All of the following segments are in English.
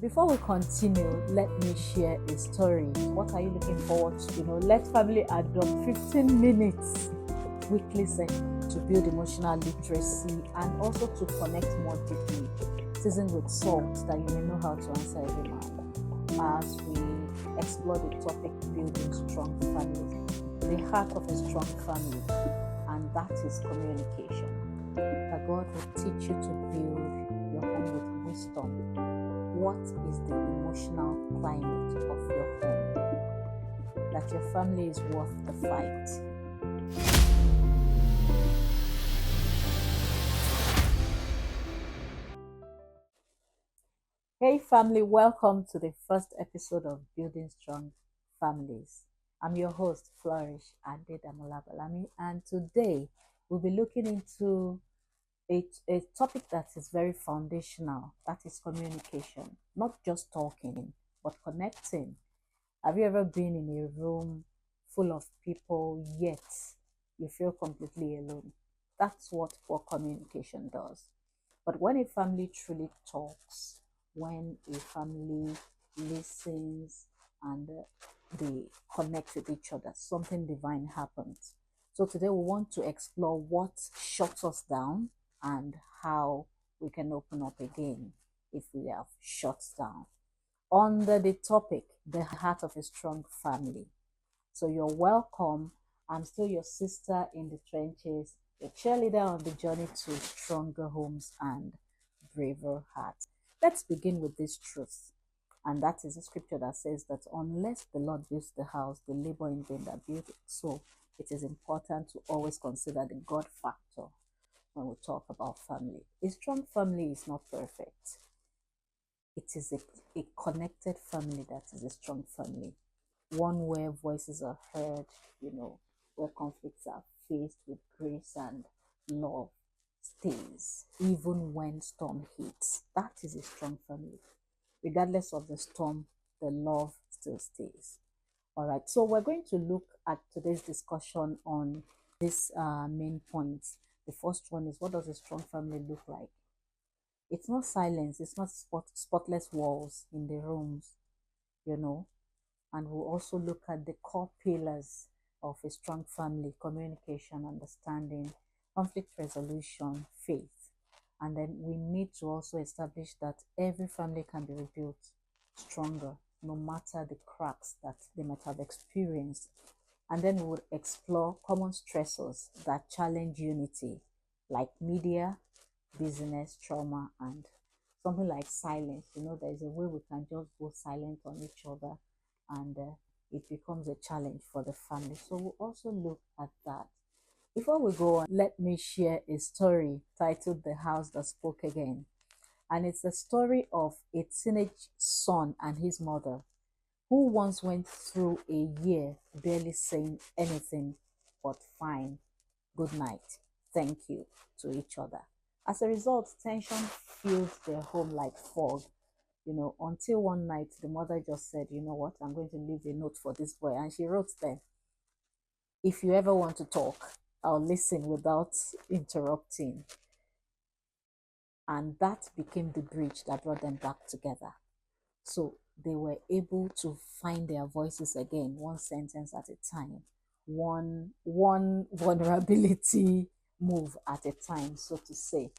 Before we continue, let me share a story. What are you looking forward to? Let family adopt 15 minutes weekly session to build emotional literacy and also to connect more deeply, seasoned with salt that you may know how to answer every man. As we explore the topic building strong families, the heart of a strong family, and that is communication. That God will teach you to build your home with wisdom. What is the emotional climate of your home? That your family is worth the fight. Hey family, welcome to the first episode of Building Strong Families. I'm your host, Flourish Adedamola Balami, and today we'll be looking into a topic that is very foundational, that is communication. Not just talking, but connecting. Have you ever been in a room full of people, yet you feel completely alone? That's what poor communication does. But when a family truly talks, when a family listens and they connect with each other, something divine happens. So today we want to explore what shuts us down and how we can open up again if we have shut down. Under the topic, the heart of a strong family. So you're welcome. I'm still your sister in the trenches, a cheerleader on the journey to stronger homes and braver hearts. Let's begin with this truth. And that is a scripture that says that unless the Lord builds the house, the labor in vain that build it. So it is important to always consider the God factor when we talk about family. A strong family is not perfect. It is a connected family that is a strong family. One where voices are heard, where conflicts are faced with grace and love stays, even when storm hits. That is a strong family. Regardless of the storm, the love still stays. All right, so we're going to look at today's discussion on these main points. The first one is, what does a strong family look like? It's not silence, it's not spotless walls in the rooms, and we'll also look at the core pillars of a strong family: communication, understanding, conflict resolution, faith. And then we need to also establish that every family can be rebuilt stronger, no matter the cracks that they might have experienced. And then we would explore common stressors that challenge unity, like media, business, trauma, and something like silence. There's a way we can just go silent on each other, and it becomes a challenge for the family. So we'll also look at that. Before we go on, let me share a story titled The House That Spoke Again. And it's the story of a teenage son and his mother who once went through a year barely saying anything but fine, good night, thank you to each other. As a result, tension filled their home like fog, until one night the mother just said, you know what, I'm going to leave a note for this boy. And she wrote there, if you ever want to talk, I'll listen without interrupting. And that became the bridge that brought them back together. So they were able to find their voices again, one sentence at a time, one vulnerability move at a time, so to say.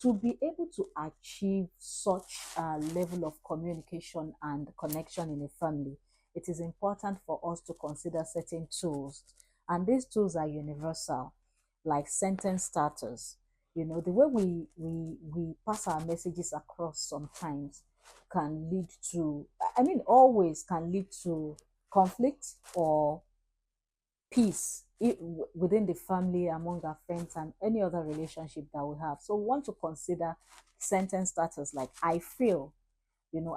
To be able to achieve such a level of communication and connection in a family, it is important for us to consider certain tools. And these tools are universal, like sentence starters. The way we pass our messages across sometimes can lead to, always can lead to conflict or peace within the family, among our friends, and any other relationship that we have. So we want to consider sentence starters like, I feel,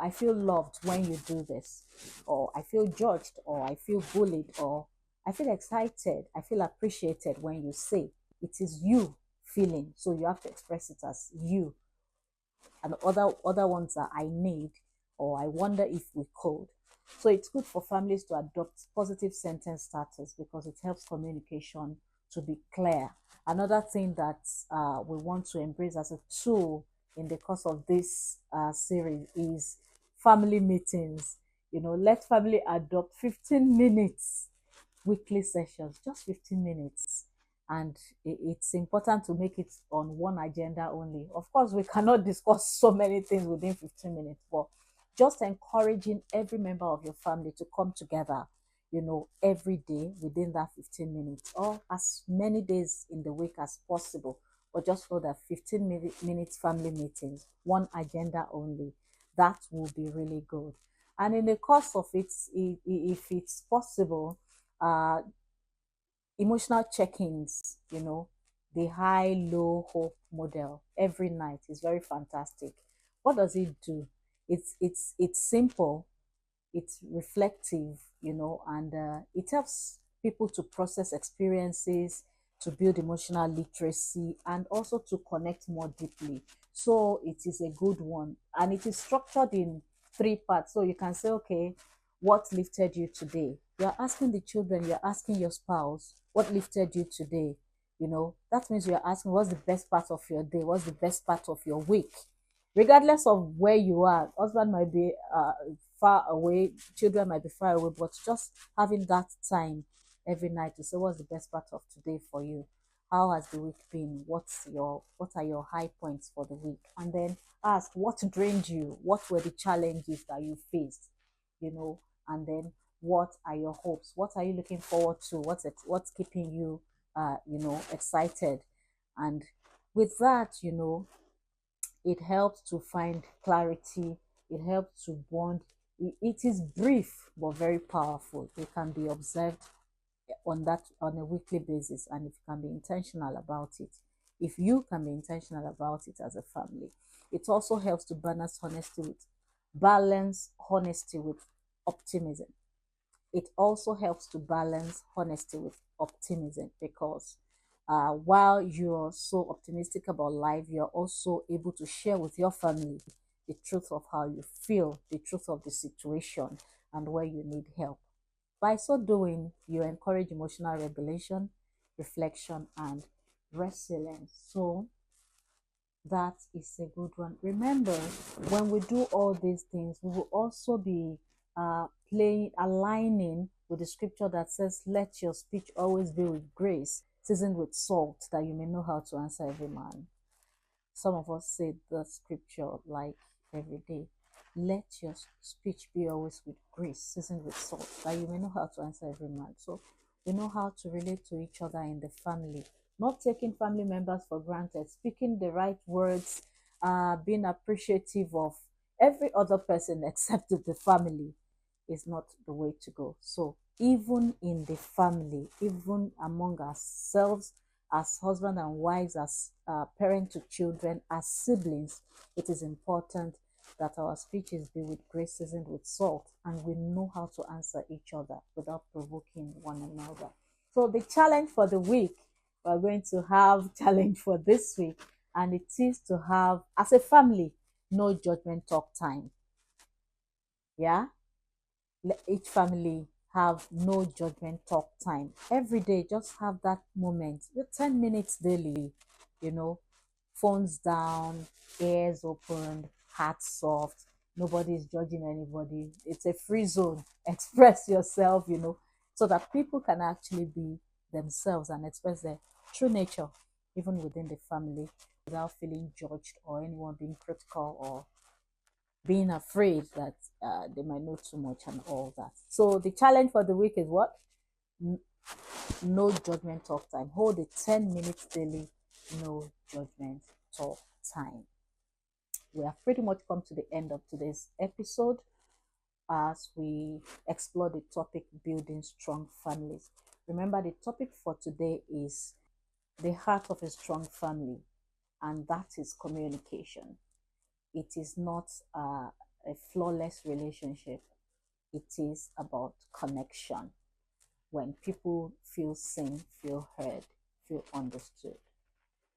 I feel loved when you do this, or I feel judged, or I feel bullied, or I feel excited, I feel appreciated when you say. It is you feeling, so you have to express it as you. And other ones are, I need, or I wonder if we could. So it's good for families to adopt positive sentence starters because it helps communication to be clear. Another thing that we want to embrace as a tool in the course of this series is family meetings. Let family adopt 15 minutes weekly sessions, just 15 minutes. And it's important to make it on one agenda only. Of course, we cannot discuss so many things within 15 minutes, but just encouraging every member of your family to come together, every day within that 15 minutes or as many days in the week as possible. But just know that 15 minutes family meetings, one agenda only, that will be really good. And in the course of it, if it's possible, uh, emotional check-ins, the high low hope model every night is very fantastic. What does it do? It's simple, it's reflective, and it helps people to process experiences, to build emotional literacy, and also to connect more deeply. So it is a good one, and it is structured in three parts. So you can say, okay, what lifted you today? You're asking the children, you're asking your spouse, what lifted you today? That means you're asking, what's the best part of your day? What's the best part of your week? Regardless of where you are, husband might be far away, children might be far away, but just having that time every night to say, what's the best part of today for you? How has the week been? What are your high points for the week? And then ask, what drained you? What were the challenges that you faced? And then what are your hopes? What are you looking forward to? What's keeping you excited? And with that, it helps to find clarity, it helps to bond. It is brief but very powerful. It can be observed on a weekly basis, and if you can be intentional about it, if you can be intentional about it as a family, it also helps to balance honesty with optimism. It also helps to balance honesty with optimism, because while you're so optimistic about life, you're also able to share with your family the truth of how you feel, the truth of the situation, and where you need help. By so doing, you encourage emotional regulation, reflection, and resilience. So that is a good one. Remember, when we do all these things, we will also be aligning with the scripture that says, let your speech always be with grace, seasoned with salt, that you may know how to answer every man. Some of us say the scripture like every day. Let your speech be always with grace, seasoned with salt, that you may know how to answer every man. So we know how to relate to each other in the family, not taking family members for granted, speaking the right words, being appreciative of every other person except the family is not the way to go. So even in the family, even among ourselves, as husband and wives, as parent to children, as siblings, it is important that our speeches be with grace seasoned with salt, and we know how to answer each other without provoking one another. So the challenge for the week, we're going to have challenge for this week, and it is to have, as a family, no judgment talk time. Yeah, let each family have no judgment talk time every day. Just have that moment, the 10 minutes daily, you know phones down, ears opened, hearts soft, nobody's judging anybody. It's a free zone. Express yourself, so that people can actually be themselves and express their true nature even within the family, without feeling judged or anyone being critical or being afraid that they might know too much and all that. So the challenge for the week is what? No judgment talk time. Hold it 10 minutes daily, no judgment talk time. We have pretty much come to the end of today's episode as we explore the topic building strong families. Remember, the topic for today is the heart of a strong family, and that is communication. It is not a flawless relationship, it is about connection. When people feel seen, feel heard, feel understood.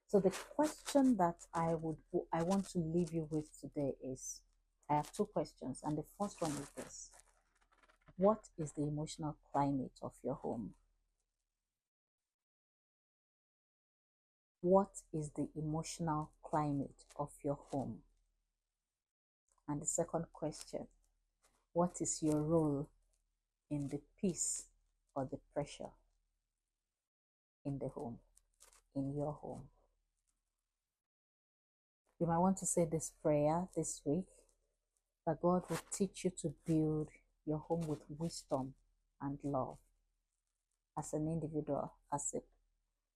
So the question that I want to leave you with today is, I have two questions, and the first one is this: what is the emotional climate of your home? What is the emotional climate of your home? And the second question, what is your role in the peace or the pressure in the home, in your home? You might want to say this prayer this week, that God will teach you to build your home with wisdom and love as an individual, as a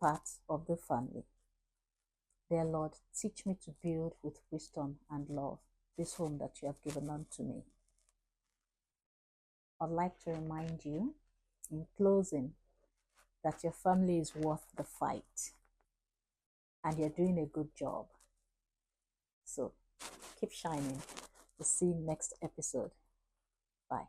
part of the family. Dear Lord, teach me to build with wisdom and love this home that you have given unto me. I'd like to remind you, in closing, that your family is worth the fight and you're doing a good job. So keep shining. We'll see you next episode. Bye.